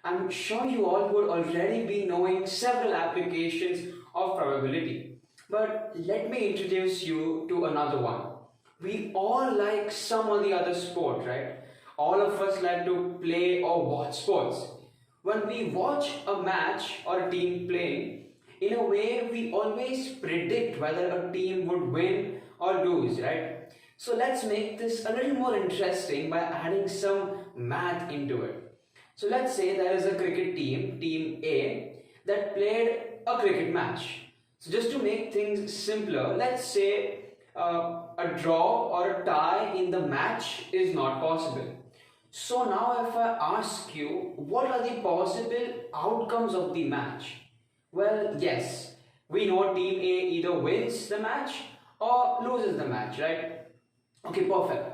I'm sure you all would already be knowing several applications of probability. But let me introduce you to another one. We all like some or the other sport, right? All of us like to play or watch sports. When we watch a match or a team playing, in a way we always predict whether a team would win or lose, right? So let's make this a little more interesting by adding some math into it. So let's say there is a cricket team, Team A, that played a cricket match. So just to make things simpler, let's say a draw or a tie in the match is not possible. So now if I ask you, what are the possible outcomes of the match? Well, yes, we know Team A either wins the match or loses the match, right? Okay, perfect.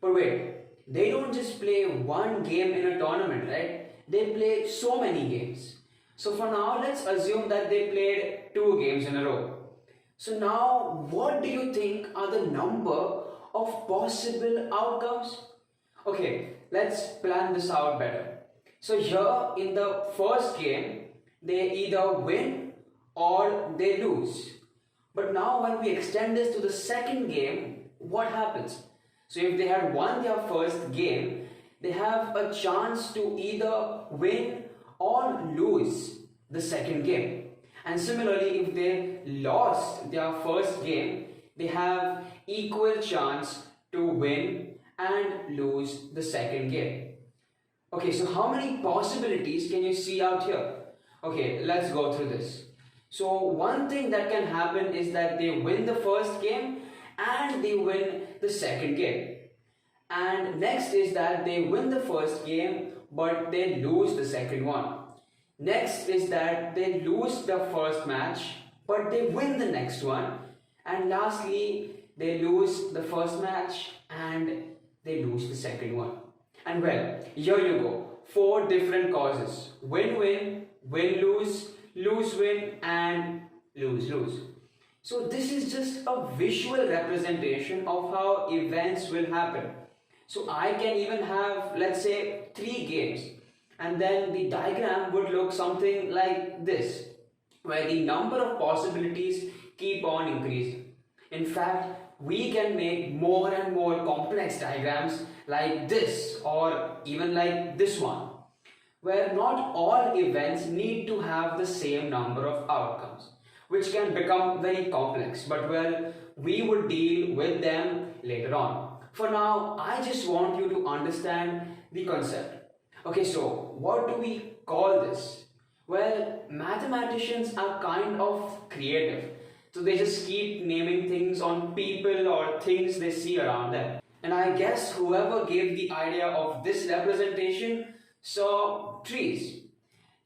But wait, they don't just play one game in a tournament, right? They play so many games. So for now, let's assume that they played 2 games in a row. So now, what do you think are the number of possible outcomes? Okay, let's plan this out better. So here in the first game, they either win or they lose. But now when we extend this to the second game, what happens? So if they had won their first game, they have a chance to either win or lose the second game. And similarly, if they lost their first game, they have equal chance to win and lose the second game. Okay, so how many possibilities can you see out here? Okay, let's go through this. So one thing that can happen is that they win the first game and they win the second game. And next is that they win the first game but they lose the second one. Next is that they lose the first match but they win the next one. And lastly, they lose the first match and they lose the second one. And well, here you go. 4 different causes. Win-win, win-lose, lose-win and lose-lose. So this is just a visual representation of how events will happen. So I can even have, let's say, 3 games, and then the diagram would look something like this, where the number of possibilities keep on increasing. In fact, we can make more and more complex diagrams like this or even like this one, where not all events need to have the same number of outcomes, which can become very complex, but well, we would deal with them later on. For now, I just want you to understand the concept. Okay, so what do we call this? Well, mathematicians are kind of creative. So they just keep naming things on people or things they see around them. And I guess whoever gave the idea of this representation saw trees.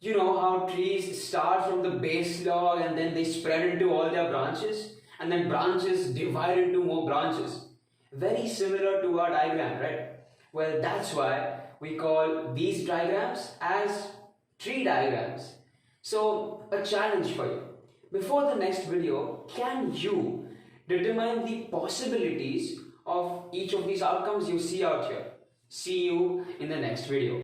You know how trees start from the base log and then they spread into all their branches, and then branches divide into more branches. Very similar to our diagram, right? Well, that's why we call these diagrams as tree diagrams. So, a challenge for you. Before the next video, can you determine the possibilities of each of these outcomes you see out here? See you in the next video.